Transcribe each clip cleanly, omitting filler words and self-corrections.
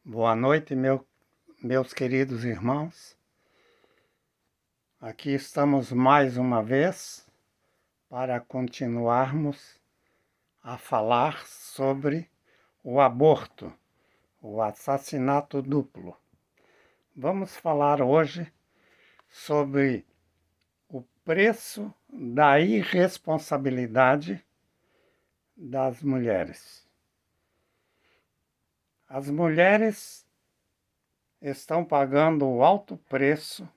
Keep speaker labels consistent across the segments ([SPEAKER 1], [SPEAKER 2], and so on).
[SPEAKER 1] Boa noite, meus queridos irmãos. Aqui estamos mais uma vez para continuarmos a falar sobre o aborto, o assassinato duplo. Vamos falar hoje sobre o preço da irresponsabilidade das mulheres. As mulheres estão pagando o alto preço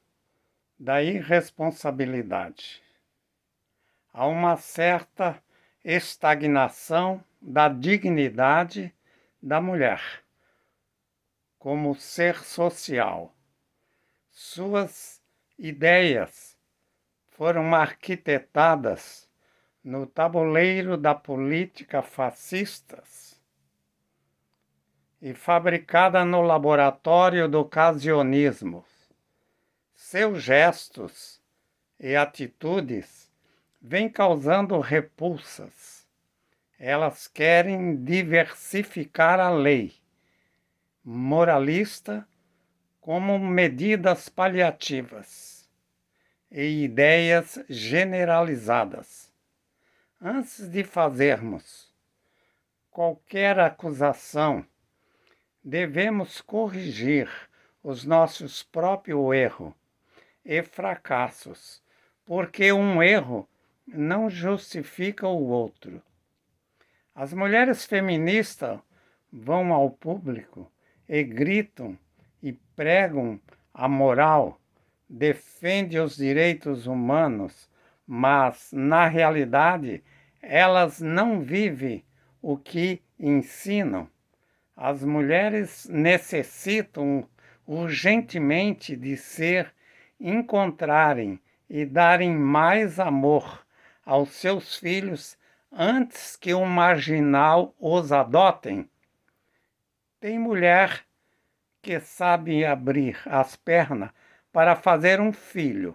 [SPEAKER 1] da irresponsabilidade. Há uma certa estagnação da dignidade da mulher como ser social. Suas ideias foram arquitetadas no tabuleiro da política fascistas e fabricada no laboratório do occasionismo. Seus gestos e atitudes vêm causando repulsas. Elas querem diversificar a lei moralista como medidas paliativas e ideias generalizadas. Antes de fazermos qualquer acusação, devemos corrigir os nossos próprios erros e fracassos, porque um erro não justifica o outro. As mulheres feministas vão ao público e gritam e pregam a moral, defendem os direitos humanos, mas, na realidade, elas não vivem o que ensinam. As mulheres necessitam urgentemente de encontrarem e darem mais amor aos seus filhos antes que um marginal os adotem. Tem mulher que sabe abrir as pernas para fazer um filho,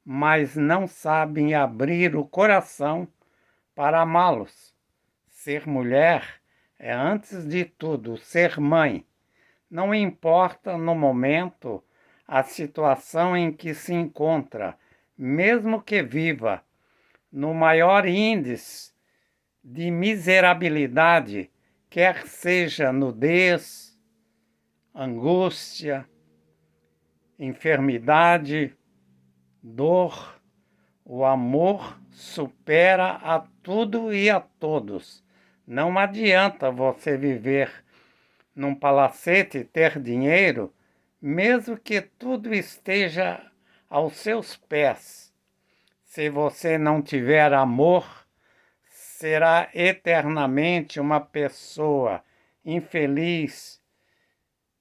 [SPEAKER 1] mas não sabem abrir o coração para amá-los. Ser mulher é, antes de tudo, ser mãe. Não importa no momento a situação em que se encontra, mesmo que viva no maior índice de miserabilidade, quer seja nudez, angústia, enfermidade, dor, o amor supera a tudo e a todos. Não adianta você viver num palacete e ter dinheiro, mesmo que tudo esteja aos seus pés. Se você não tiver amor, será eternamente uma pessoa infeliz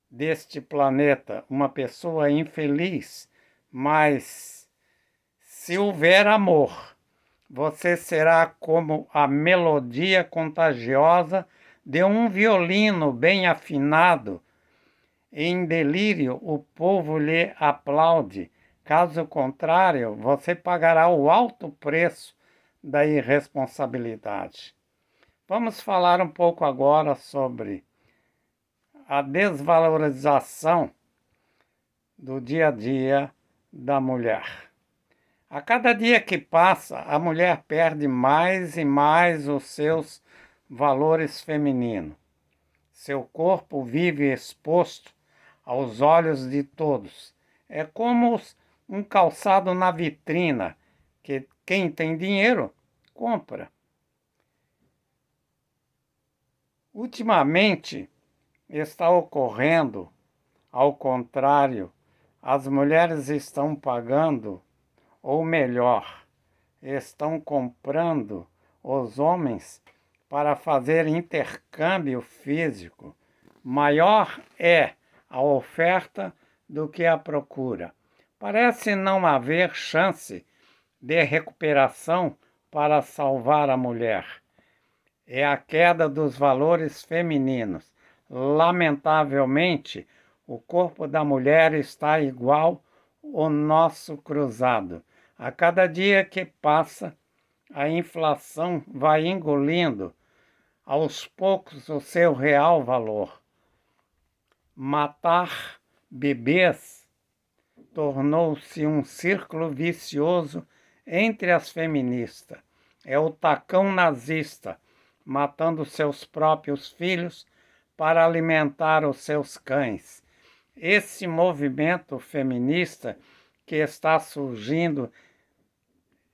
[SPEAKER 1] deste planeta, uma pessoa infeliz. Mas se houver amor, você será como a melodia contagiosa de um violino bem afinado. Em delírio, o povo lhe aplaude. Caso contrário, você pagará o alto preço da irresponsabilidade. Vamos falar um pouco agora sobre a desvalorização do dia a dia da mulher. A cada dia que passa, a mulher perde mais e mais os seus valores femininos. Seu corpo vive exposto aos olhos de todos. É como um calçado na vitrina, que quem tem dinheiro compra. Ultimamente está ocorrendo ao contrário. As mulheres estão pagando, ou melhor, estão comprando os homens para fazer intercâmbio físico. Maior é a oferta do que a procura. Parece não haver chance de recuperação para salvar a mulher. É a queda dos valores femininos. Lamentavelmente, o corpo da mulher está igual ao nosso cruzado. A cada dia que passa, a inflação vai engolindo aos poucos o seu real valor. Matar bebês tornou-se um círculo vicioso entre as feministas. É o tacão nazista matando seus próprios filhos para alimentar os seus cães. Esse movimento feminista que está surgindo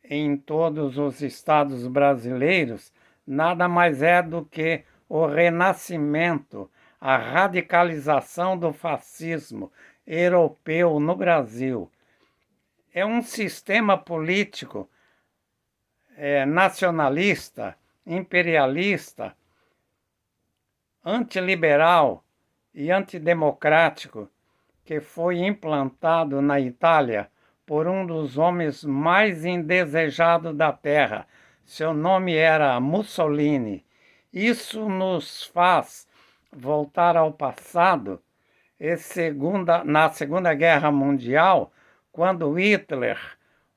[SPEAKER 1] em todos os estados brasileiros nada mais é do que o renascimento, a radicalização do fascismo europeu no Brasil. É um sistema político nacionalista, imperialista, antiliberal e antidemocrático que foi implantado na Itália por um dos homens mais indesejados da Terra. Seu nome era Mussolini. Isso nos faz voltar ao passado, na Segunda Guerra Mundial, quando Hitler,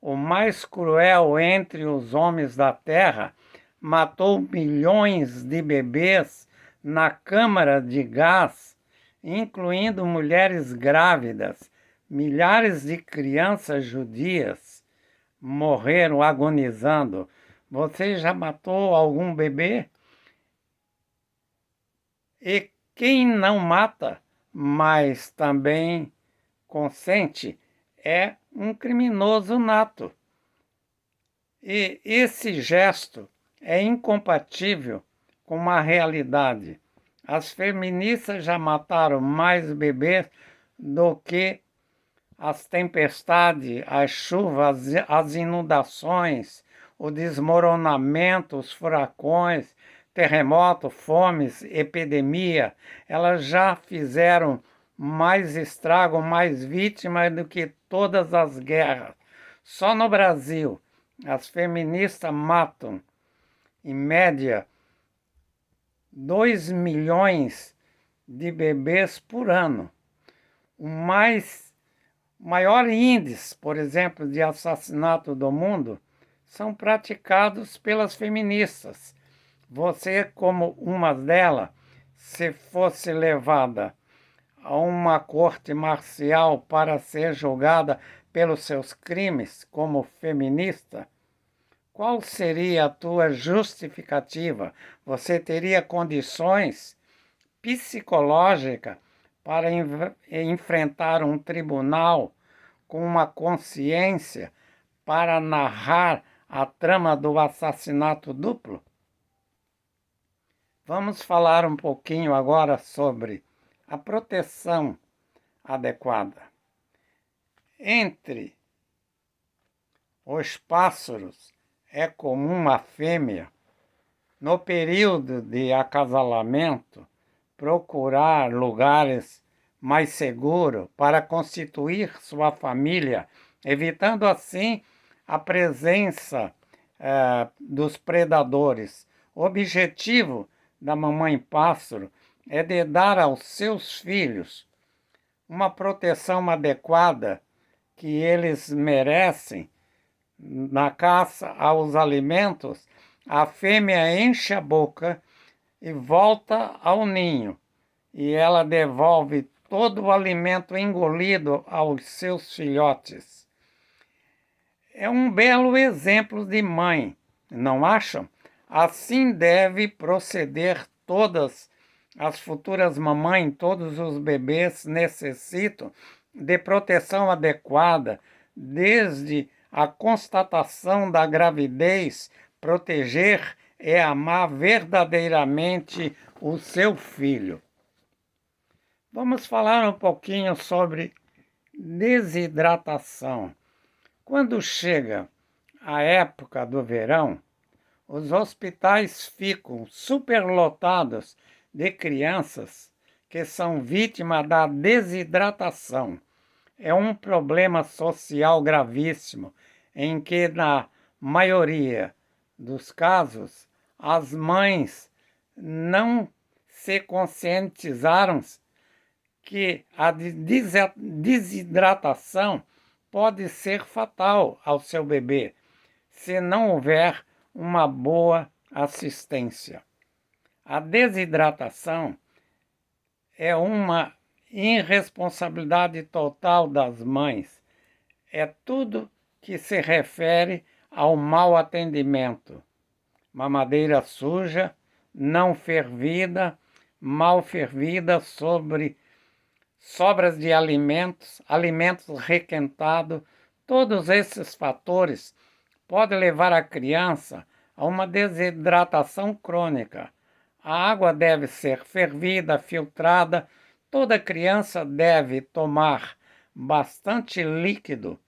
[SPEAKER 1] o mais cruel entre os homens da Terra, matou milhões de bebês na câmara de gás, incluindo mulheres grávidas. Milhares de crianças judias morreram agonizando. Você já matou algum bebê? E quem não mata, mas também consente, é um criminoso nato. E esse gesto é incompatível com uma realidade. As feministas já mataram mais bebês do que as tempestades, as chuvas, as inundações, o desmoronamento, os furacões, terremotos, fomes, epidemia. Elas já fizeram mais estrago, mais vítimas do que todas as guerras. Só no Brasil, as feministas matam, em média, 2 milhões de bebês por ano. O maior índice, por exemplo, de assassinato do mundo são praticados pelas feministas. Você, como uma delas, se fosse levada a uma corte marcial para ser julgada pelos seus crimes como feminista, qual seria a tua justificativa? Você teria condições psicológicas para enfrentar um tribunal com uma consciência para narrar a trama do assassinato duplo? Vamos falar um pouquinho agora sobre a proteção adequada. Entre os pássaros é comum a fêmea, no período de acasalamento, procurar lugares mais seguros para constituir sua família, evitando assim a presença dos predadores. O objetivo da mamãe pássaro é de dar aos seus filhos uma proteção adequada que eles merecem. Na caça aos alimentos, a fêmea enche a boca e volta ao ninho, e ela devolve todo o alimento engolido aos seus filhotes. É um belo exemplo de mãe, não acham? Assim deve proceder todas as futuras mamães, todos os bebês necessitam de proteção adequada, desde a constatação da gravidez. Proteger é amar verdadeiramente o seu filho. Vamos falar um pouquinho sobre desidratação. Quando chega a época do verão, os hospitais ficam superlotados de crianças que são vítimas da desidratação. É um problema social gravíssimo, em que, na maioria dos casos, as mães não se conscientizaram que a desidratação pode ser fatal ao seu bebê, se não houver uma boa assistência. A desidratação é uma irresponsabilidade total das mães. É tudo que se refere ao mau atendimento. Mamadeira suja, não fervida, mal fervida, sobras de alimentos, alimentos requentados, todos esses fatores podem levar a criança a uma desidratação crônica. A água deve ser fervida, filtrada, toda criança deve tomar bastante líquido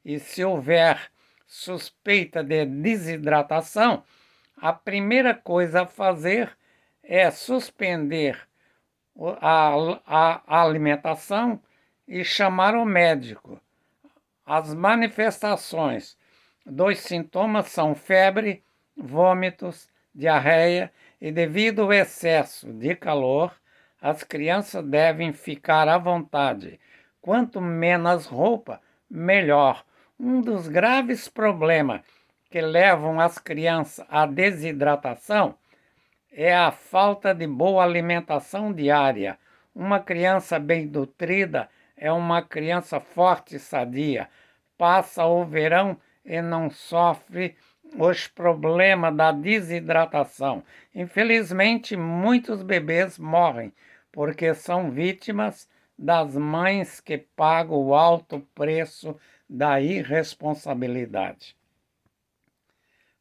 [SPEAKER 1] e se houver suspeita de desidratação, a primeira coisa a fazer é suspender a alimentação e chamar o médico. As manifestações dos sintomas são febre, vômitos, diarreia e devido ao excesso de calor, as crianças devem ficar à vontade. Quanto menos roupa, melhor. Um dos graves problemas que levam as crianças à desidratação é a falta de boa alimentação diária. Uma criança bem nutrida é uma criança forte e sadia. Passa o verão e não sofre os problemas da desidratação. Infelizmente, muitos bebês morrem porque são vítimas das mães que pagam o alto preço da irresponsabilidade.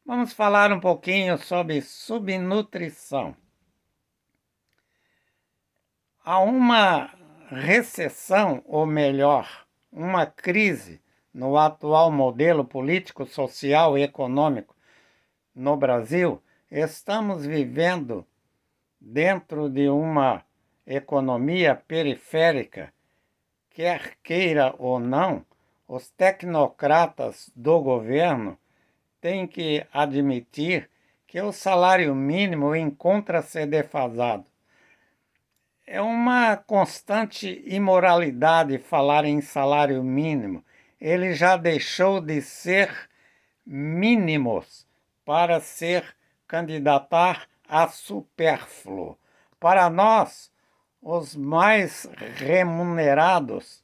[SPEAKER 1] Vamos falar um pouquinho sobre subnutrição. Há uma recessão, ou melhor, uma crise no atual modelo político, social e econômico no Brasil. Estamos vivendo dentro de uma economia periférica, quer queira ou não, os tecnocratas do governo têm que admitir que o salário mínimo encontra-se defasado. É uma constante imoralidade falar em salário mínimo. Ele já deixou de ser mínimos para ser candidatar a supérfluo. Para nós, os mais remunerados,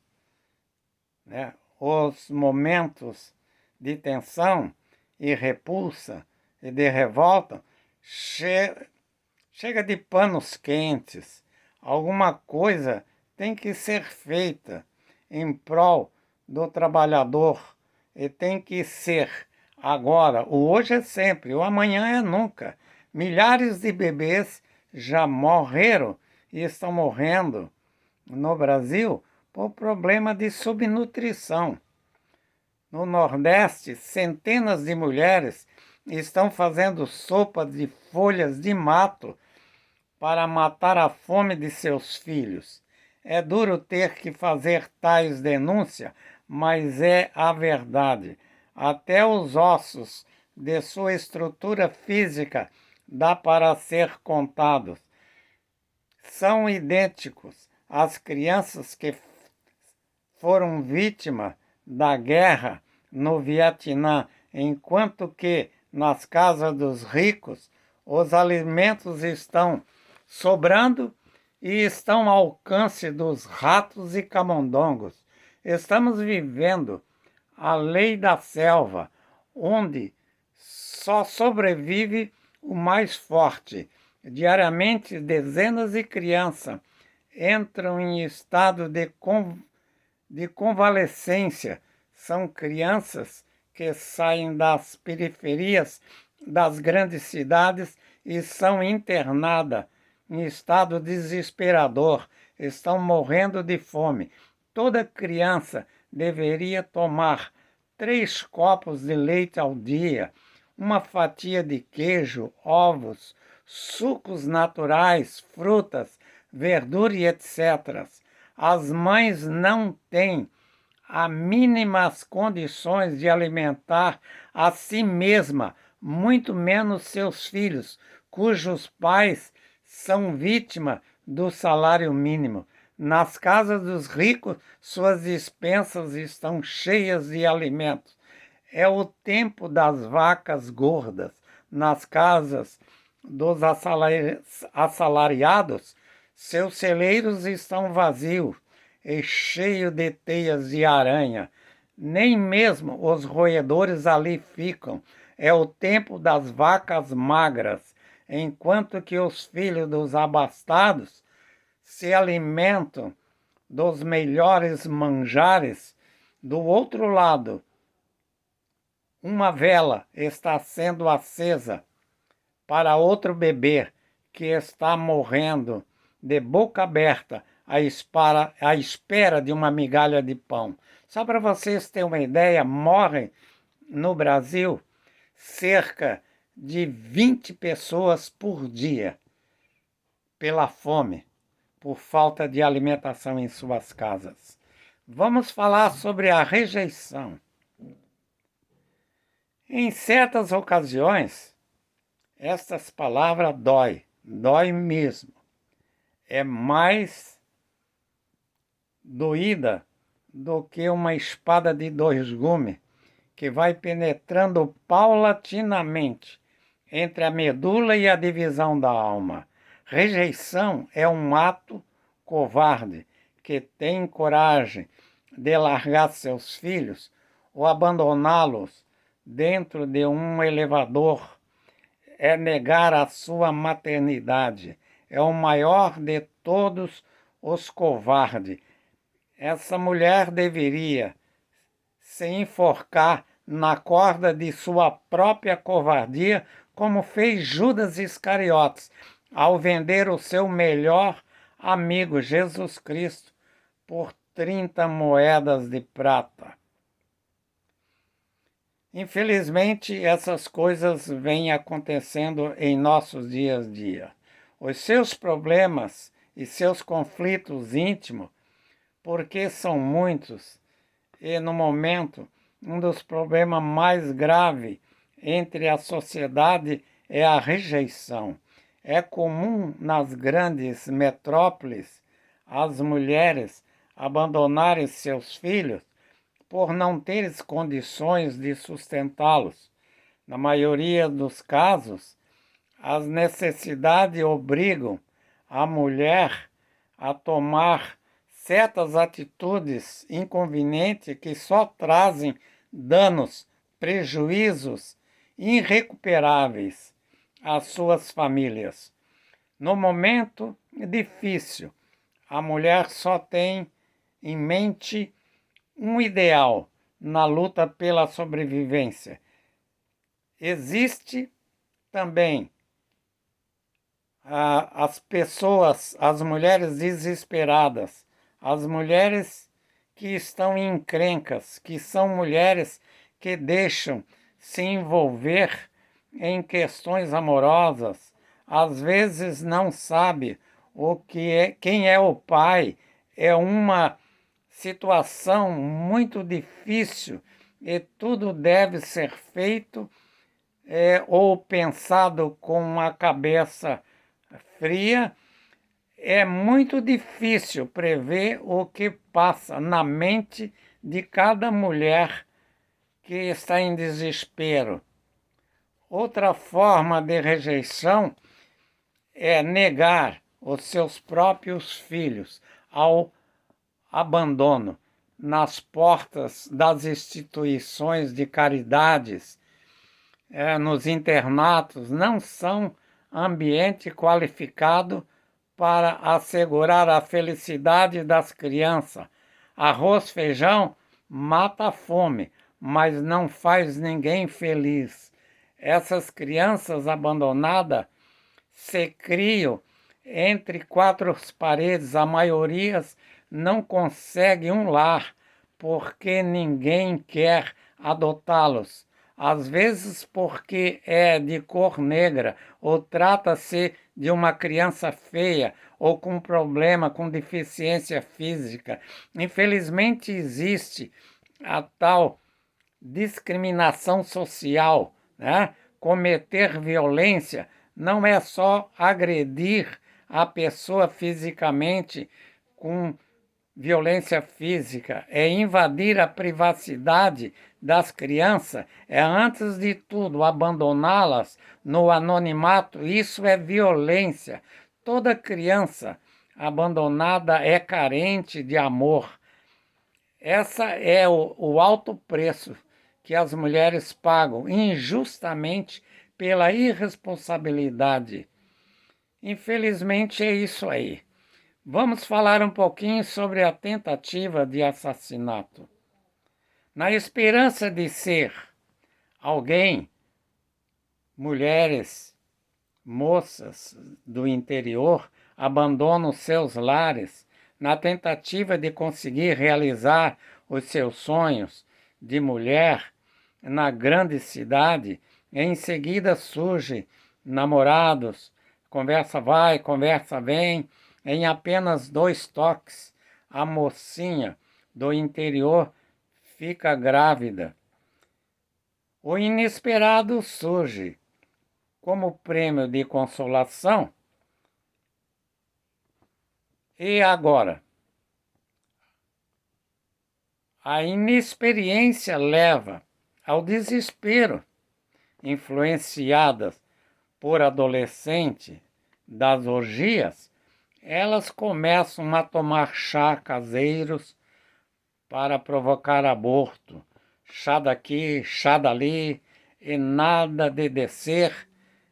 [SPEAKER 1] os momentos de tensão e repulsa e de revolta, chega de panos quentes. Alguma coisa tem que ser feita em prol do trabalhador e tem que ser agora. O hoje é sempre, o amanhã é nunca. Milhares de bebês já morreram e estão morrendo no Brasil por problema de subnutrição. No Nordeste, centenas de mulheres estão fazendo sopa de folhas de mato para matar a fome de seus filhos. É duro ter que fazer tais denúncias, mas é a verdade. Até os ossos de sua estrutura física dá para ser contados. São idênticos às crianças que foram vítimas da guerra no Vietnã, enquanto que nas casas dos ricos os alimentos estão sobrando e estão ao alcance dos ratos e camundongos. Estamos vivendo a lei da selva, onde só sobrevive o mais forte. Diariamente, dezenas de crianças entram em estado de convalescência. São crianças que saem das periferias das grandes cidades e são internadas em estado desesperador, estão morrendo de fome. Toda criança deveria tomar 3 copos de leite ao dia, uma fatia de queijo, ovos, sucos naturais, frutas, verdura e etc. As mães não têm as mínimas condições de alimentar a si mesma, muito menos seus filhos, cujos pais são vítimas do salário mínimo. Nas casas dos ricos, suas despensas estão cheias de alimentos. É o tempo das vacas gordas. Nas casas dos assalariados, seus celeiros estão vazios. e cheio de teias de aranha. Nem mesmo os roedores ali ficam. É o tempo das vacas magras, enquanto que os filhos dos abastados se alimentam dos melhores manjares. Do outro lado, uma vela está sendo acesa para outro bebê que está morrendo de boca aberta à espera de uma migalha de pão. Só para vocês terem uma ideia, morrem no Brasil cerca de 20 pessoas por dia pela fome, por falta de alimentação em suas casas. Vamos falar sobre a rejeição. Em certas ocasiões, estas palavras dói mesmo. É mais doída do que uma espada de dois gumes que vai penetrando paulatinamente entre a medula e a divisão da alma. Rejeição é um ato covarde que tem coragem de largar seus filhos ou abandoná-los dentro de um elevador. É negar a sua maternidade. É o maior de todos os covardes. Essa mulher deveria se enforcar na corda de sua própria covardia, como fez Judas Iscariotes, ao vender o seu melhor amigo, Jesus Cristo, por 30 moedas de prata. Infelizmente, essas coisas vêm acontecendo em nossos dias a dia. Os seus problemas e seus conflitos íntimos, porque são muitos, e no momento, um dos problemas mais graves entre a sociedade é a rejeição. É comum nas grandes metrópoles as mulheres abandonarem seus filhos por não terem condições de sustentá-los. Na maioria dos casos, as necessidades obrigam a mulher a tomar certas atitudes inconvenientes que só trazem danos, prejuízos irrecuperáveis às suas famílias. No momento difícil, a mulher só tem em mente um ideal na luta pela sobrevivência. Existe também as pessoas, as mulheres desesperadas, as mulheres que estão em encrencas, que são mulheres que deixam se envolver em questões amorosas, às vezes não sabe quem é o pai, é uma situação muito difícil e tudo deve ser feito ou pensado com a cabeça fria. É muito difícil prever o que passa na mente de cada mulher que está em desespero. Outra forma de rejeição é negar os seus próprios filhos ao abandono nas portas das instituições de caridades, nos internatos. Não são ambiente qualificado para assegurar a felicidade das crianças. Arroz, feijão mata a fome, mas não faz ninguém feliz. Essas crianças abandonadas se criam entre quatro paredes. A maioria não consegue um lar porque ninguém quer adotá-los. Às vezes porque é de cor negra, ou trata-se de uma criança feia, ou com problema, com deficiência física. Infelizmente existe a tal discriminação social, né? Cometer violência não é só agredir a pessoa fisicamente com violência física, é invadir a privacidade das crianças, é antes de tudo abandoná-las no anonimato. Isso é violência. Toda criança abandonada é carente de amor. Essa é o alto preço que as mulheres pagam injustamente pela irresponsabilidade. Infelizmente é isso aí. Vamos falar um pouquinho sobre a tentativa de assassinato. Na esperança de ser alguém, mulheres, moças do interior abandonam seus lares na tentativa de conseguir realizar os seus sonhos de mulher na grande cidade. Em seguida surge namorados, conversa vai, conversa vem. Em apenas 2 toques, a mocinha do interior fica grávida. O inesperado surge como prêmio de consolação. E agora? A inexperiência leva ao desespero, influenciadas por adolescente das orgias, elas começam a tomar chá caseiros para provocar aborto. Chá daqui, chá dali, e nada de descer.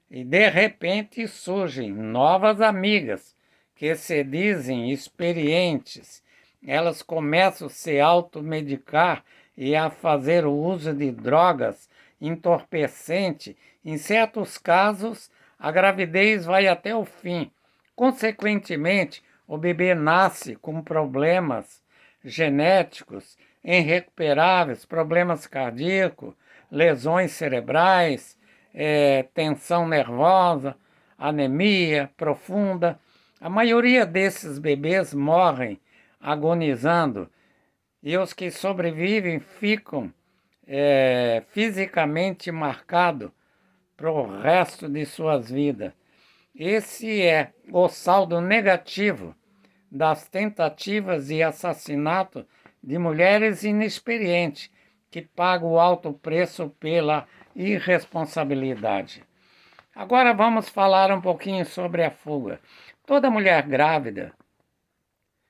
[SPEAKER 1] E de repente surgem novas amigas que se dizem experientes. Elas começam a se automedicar e a fazer o uso de drogas entorpecentes. Em certos casos, a gravidez vai até o fim. Consequentemente, o bebê nasce com problemas genéticos irrecuperáveis, problemas cardíacos, lesões cerebrais, tensão nervosa, anemia profunda. A maioria desses bebês morrem agonizando e os que sobrevivem ficam fisicamente marcados para o resto de suas vidas. Esse é o saldo negativo das tentativas de assassinato de mulheres inexperientes que pagam o alto preço pela irresponsabilidade. Agora vamos falar um pouquinho sobre a fuga. Toda mulher grávida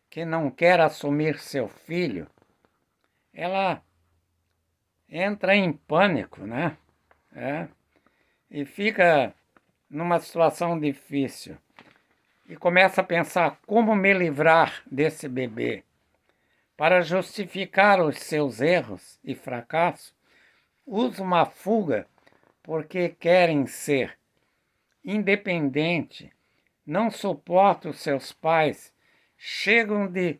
[SPEAKER 1] que não quer assumir seu filho, ela entra em pânico, né? E fica numa situação difícil. E começa a pensar como me livrar desse bebê. Para justificar os seus erros e fracassos, usa uma fuga porque querem ser independente, não suportam os seus pais, chegam de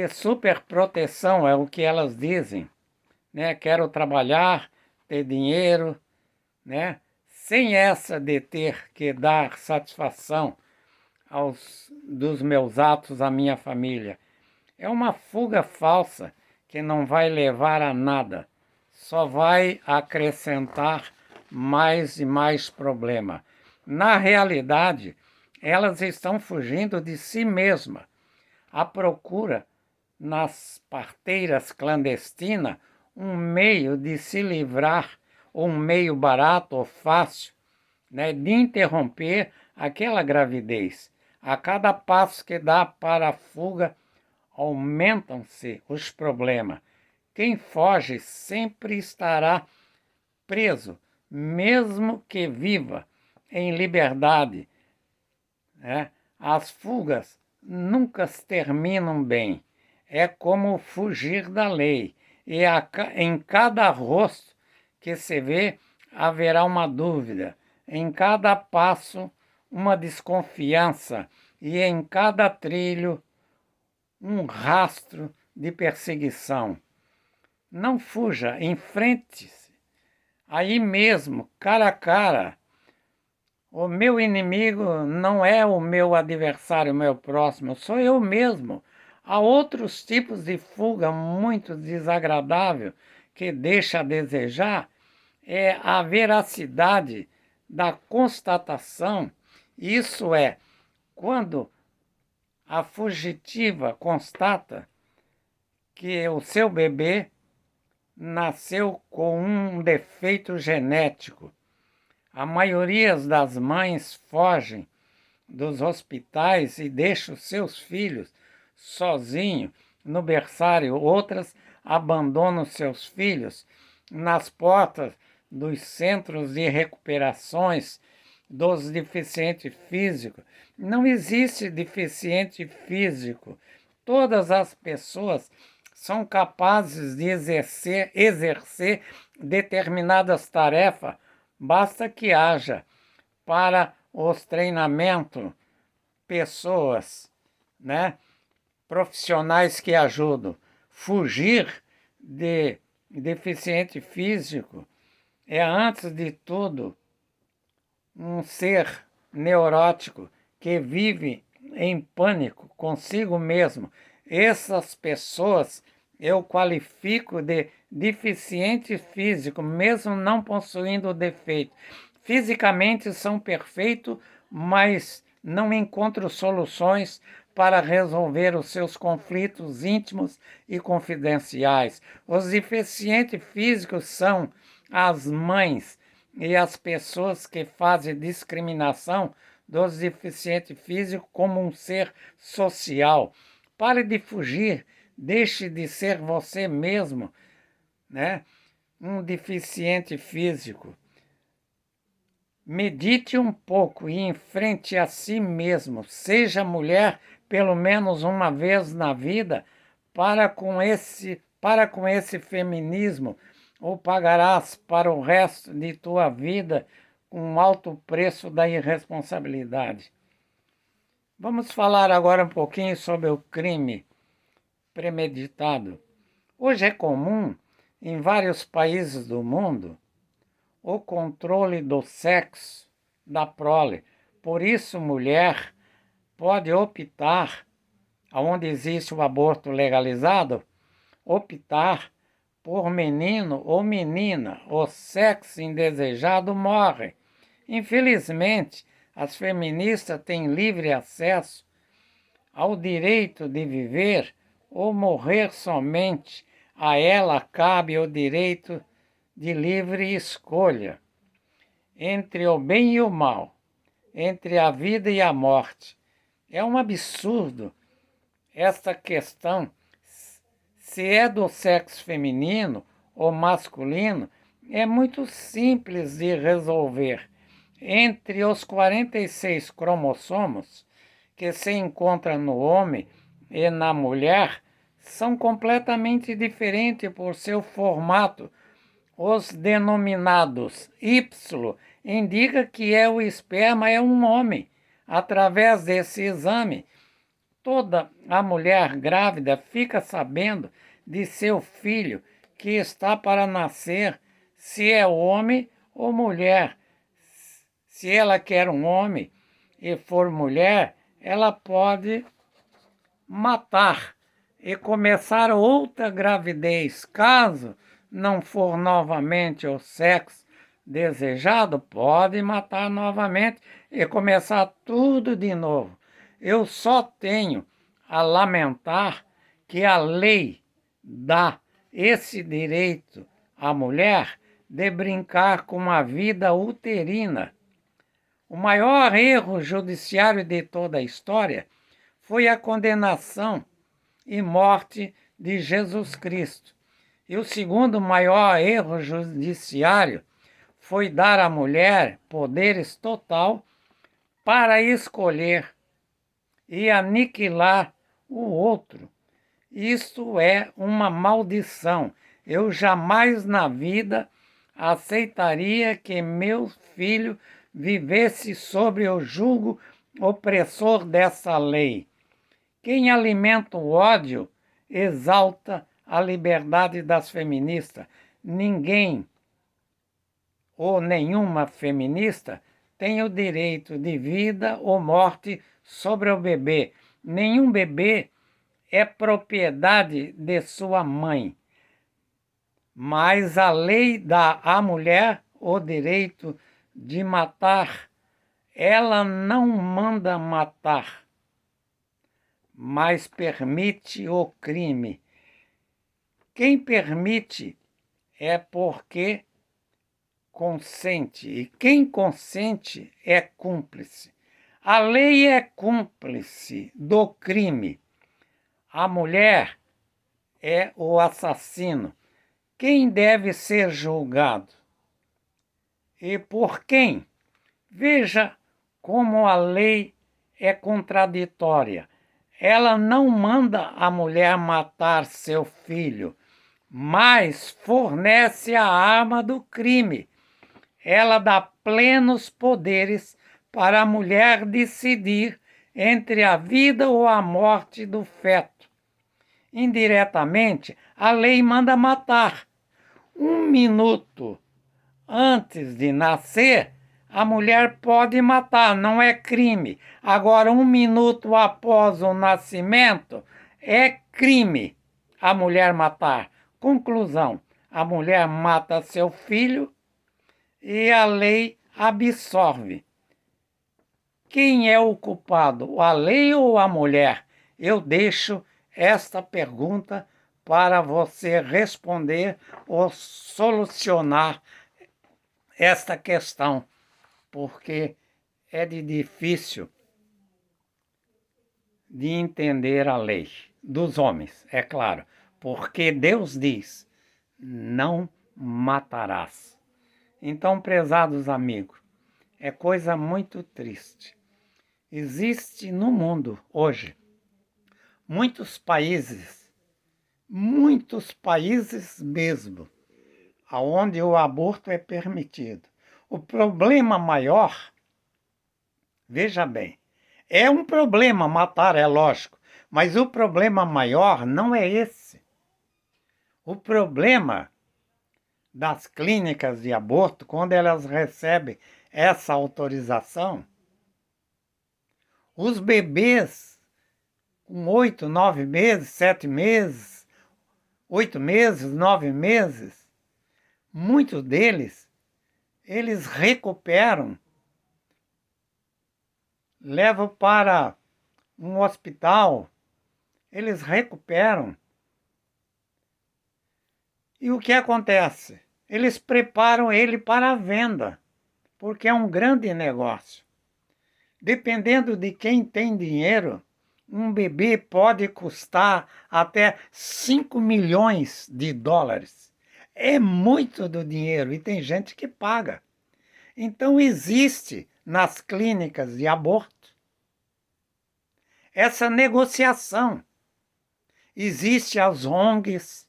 [SPEAKER 1] superproteção, é o que elas dizem, né? Quero trabalhar, ter dinheiro, né? Sem essa de ter que dar satisfação dos meus atos à minha família. É uma fuga falsa que não vai levar a nada, só vai acrescentar mais e mais problema. Na realidade, elas estão fugindo de si mesmas, à procura nas parteiras clandestinas um meio de se livrar, um meio barato ou fácil, né, de interromper aquela gravidez. A cada passo que dá para a fuga, aumentam-se os problemas. Quem foge sempre estará preso, mesmo que viva em liberdade, né? As fugas nunca terminam bem. É como fugir da lei. E em cada rosto que se vê, haverá uma dúvida. Em cada passo, uma desconfiança. E em cada trilho, um rastro de perseguição. Não fuja, enfrente-se. Aí mesmo, cara a cara. O meu inimigo não é o meu adversário, o meu próximo, sou eu mesmo. Há outros tipos de fuga muito desagradável que deixa a desejar, é a veracidade da constatação. Isso é, quando a fugitiva constata que o seu bebê nasceu com um defeito genético. A maioria das mães fogem dos hospitais e deixa os seus filhos sozinhos no berçário, outras abandonam seus filhos nas portas dos centros de recuperações dos deficientes físicos. Não existe deficiente físico. Todas as pessoas são capazes de exercer determinadas tarefas, basta que haja para os treinamentos pessoas, né, profissionais que ajudam. Fugir de deficiente físico é, antes de tudo, um ser neurótico que vive em pânico consigo mesmo. Essas pessoas eu qualifico de deficiente físico, mesmo não possuindo defeito. Fisicamente são perfeitos, mas não encontram soluções para resolver os seus conflitos íntimos e confidenciais. Os deficientes físicos são as mães e as pessoas que fazem discriminação dos deficientes físicos como um ser social. Pare de fugir, deixe de ser você mesmo, né? Um deficiente físico. Medite um pouco e enfrente a si mesmo. Seja mulher pelo menos uma vez na vida. Para com esse feminismo, ou pagarás para o resto de tua vida um alto preço da irresponsabilidade. Vamos falar agora um pouquinho sobre o crime premeditado. Hoje é comum, em vários países do mundo, o controle do sexo da prole. Por isso, mulher pode optar, onde existe o aborto legalizado, optar por menino ou menina. O sexo indesejado morre. Infelizmente, as feministas têm livre acesso ao direito de viver ou morrer somente. A ela cabe o direito de livre escolha entre o bem e o mal, entre a vida e a morte. É um absurdo esta questão. Se é do sexo feminino ou masculino, é muito simples de resolver. Entre os 46 cromossomos que se encontram no homem e na mulher, são completamente diferentes por seu formato. Os denominados Y indica que o esperma é um homem. Através desse exame, toda a mulher grávida fica sabendo de seu filho que está para nascer, se é homem ou mulher. Se ela quer um homem e for mulher, ela pode matar e começar outra gravidez. Caso não for novamente o sexo desejado, pode matar novamente e começar tudo de novo. Eu só tenho a lamentar que a lei dá esse direito à mulher de brincar com a vida uterina. O maior erro judiciário de toda a história foi a condenação e morte de Jesus Cristo. E o segundo maior erro judiciário foi dar à mulher poderes total para escolher e aniquilar o outro. Isto é uma maldição. Eu jamais na vida aceitaria que meu filho vivesse sob o jugo opressor dessa lei. Quem alimenta o ódio exalta a liberdade das feministas. Ninguém ou nenhuma feminista tem o direito de vida ou morte sobre o bebê. Nenhum bebê é propriedade de sua mãe. Mas a lei dá à mulher o direito de matar. Ela não manda matar, mas permite o crime. Quem permite é porque consente, e quem consente é cúmplice. A lei é cúmplice do crime. A mulher é o assassino. Quem deve ser julgado? E por quem? Veja como a lei é contraditória. Ela não manda a mulher matar seu filho, mas fornece a arma do crime. Ela dá plenos poderes para a mulher decidir entre a vida ou a morte do feto. Indiretamente, a lei manda matar. 1 minuto antes de nascer, a mulher pode matar, não é crime. Agora, 1 minuto após o nascimento, é crime a mulher matar. Conclusão: a mulher mata seu filho e a lei absorve. Quem é o culpado, a lei ou a mulher? Eu deixo esta pergunta para você responder ou solucionar esta questão, porque é difícil de entender a lei dos homens, é claro, porque Deus diz: não matarás. Então, prezados amigos, é coisa muito triste. Existe no mundo hoje muitos países mesmo, onde o aborto é permitido. O problema maior, veja bem, é um problema matar, é lógico, mas o problema maior não é esse. O problema das clínicas de aborto, quando elas recebem essa autorização, os bebês com 8, 9 meses, 7 meses, 8 meses, 9 meses, muitos deles, eles recuperam, levam para um hospital, eles recuperam. E o que acontece? Eles preparam ele para a venda, porque é um grande negócio. Dependendo de quem tem dinheiro, um bebê pode custar até 5 milhões de dólares. É muito do dinheiro e tem gente que paga. Então existe nas clínicas de aborto essa negociação. Existe as ONGs,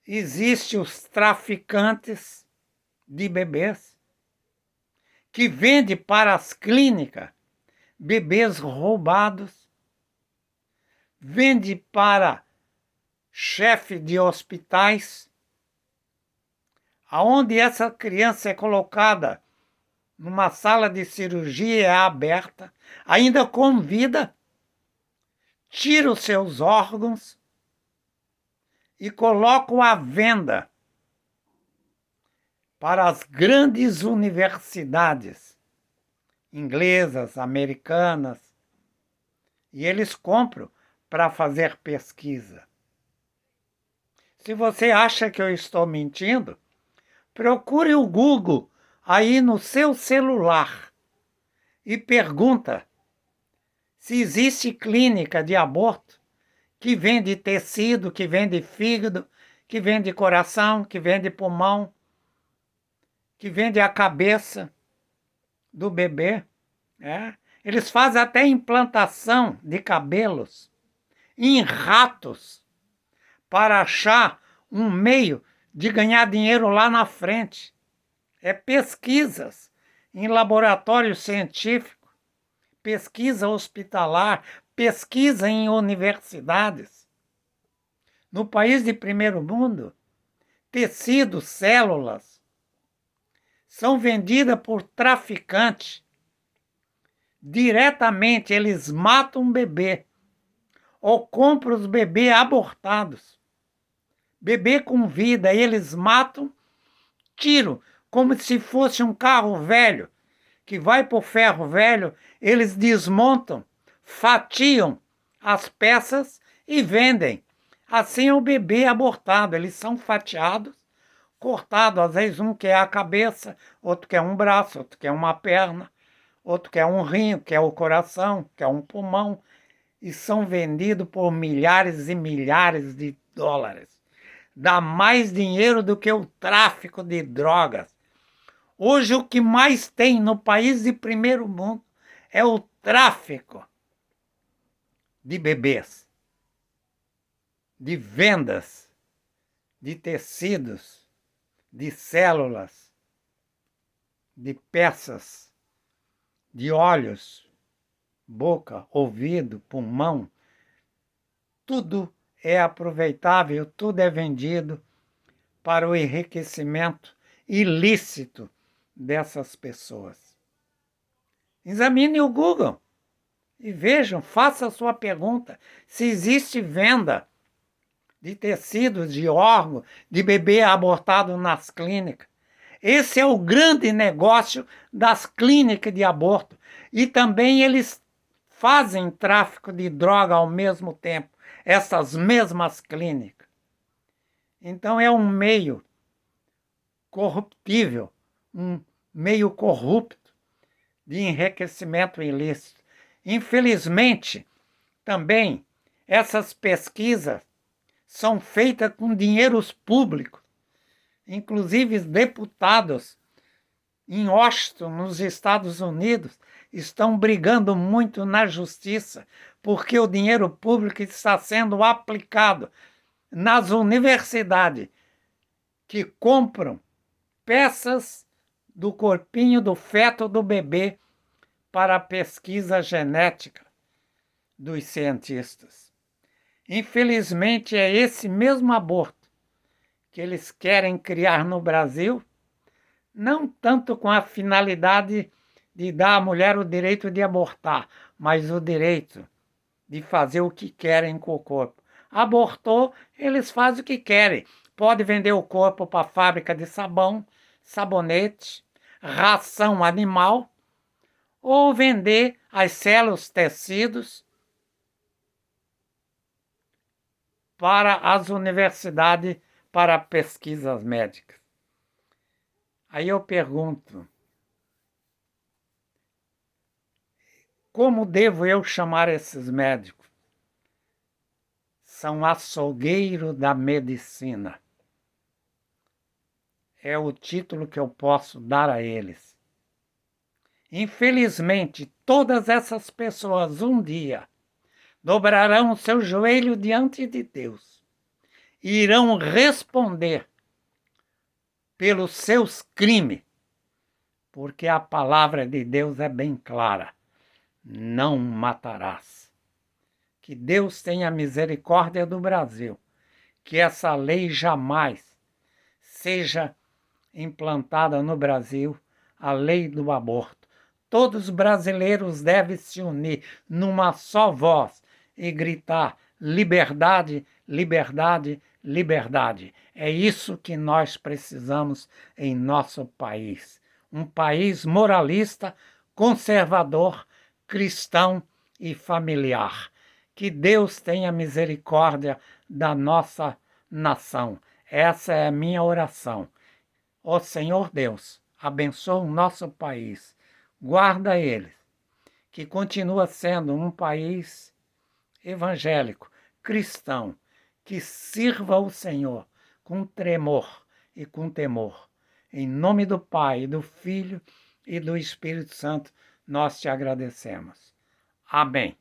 [SPEAKER 1] existe os traficantes de bebês que vendem para as clínicas bebês roubados, vende para chefe de hospitais, aonde essa criança é colocada numa sala de cirurgia aberta, ainda com vida, tira os seus órgãos e coloca à venda para as grandes universidades inglesas, americanas, e eles compram para fazer pesquisa. Se você acha que eu estou mentindo, procure o Google aí no seu celular e pergunta se existe clínica de aborto que vende tecido, que vende fígado, que vende coração, que vende pulmão, que vende a cabeça do bebê. Eles fazem até implantação de cabelos em ratos para achar um meio de ganhar dinheiro lá na frente. É pesquisas em laboratório científico, pesquisa hospitalar, pesquisa em universidades. No país de primeiro mundo, tecidos, células, são vendidas por traficantes. Diretamente eles matam um bebê ou compram os bebês abortados. Bebê com vida, eles matam, tiram, como se fosse um carro velho, que vai para o ferro velho, eles desmontam, fatiam as peças e vendem. Assim é o bebê abortado, eles são fatiados, cortados, às vezes um quer a cabeça, outro quer um braço, outro quer uma perna, outro quer um rim, quer o coração, quer um pulmão, e são vendidos por milhares e milhares de dólares. Dá mais dinheiro do que o tráfico de drogas. Hoje o que mais tem no país de primeiro mundo é o tráfico de bebês, de vendas, de tecidos, de células, de peças, de olhos, boca, ouvido, pulmão. Tudo é aproveitável, tudo é vendido para o enriquecimento ilícito dessas pessoas. Examine o Google e vejam, faça a sua pergunta, se existe venda de tecidos, de órgãos, de bebê abortado nas clínicas. Esse é o grande negócio das clínicas de aborto. E também eles fazem tráfico de droga ao mesmo tempo, essas mesmas clínicas. Então é um meio corruptível, um meio corrupto de enriquecimento ilícito. Infelizmente, também essas pesquisas são feitas com dinheiros públicos. Inclusive, deputados em Washington, nos Estados Unidos, estão brigando muito na justiça porque o dinheiro público está sendo aplicado nas universidades que compram peças do corpinho do feto do bebê para a pesquisa genética dos cientistas. Infelizmente, é esse mesmo aborto que eles querem criar no Brasil, não tanto com a finalidade de dar à mulher o direito de abortar, mas o direito de fazer o que querem com o corpo. Abortou, eles fazem o que querem. Pode vender o corpo para a fábrica de sabão, sabonete, ração animal, ou vender as células, os tecidos, para as universidades para pesquisas médicas. Aí eu pergunto, como devo eu chamar esses médicos? São açougueiros da medicina. É o título que eu posso dar a eles. Infelizmente, todas essas pessoas um dia dobrarão o seu joelho diante de Deus e irão responder pelos seus crimes, porque a palavra de Deus é bem clara: não matarás. Que Deus tenha misericórdia do Brasil, que essa lei jamais seja implantada no Brasil, a lei do aborto. Todos os brasileiros devem se unir numa só voz e gritar: liberdade, liberdade, liberdade. É isso que nós precisamos em nosso país. Um país moralista, conservador, cristão e familiar. Que Deus tenha misericórdia da nossa nação. Essa é a minha oração. Ó Senhor Deus, abençoa o nosso país, guarda ele, que continua sendo um país evangélico, cristão, que sirva o Senhor com tremor e com temor. Em nome do Pai, do Filho e do Espírito Santo, nós te agradecemos. Amém.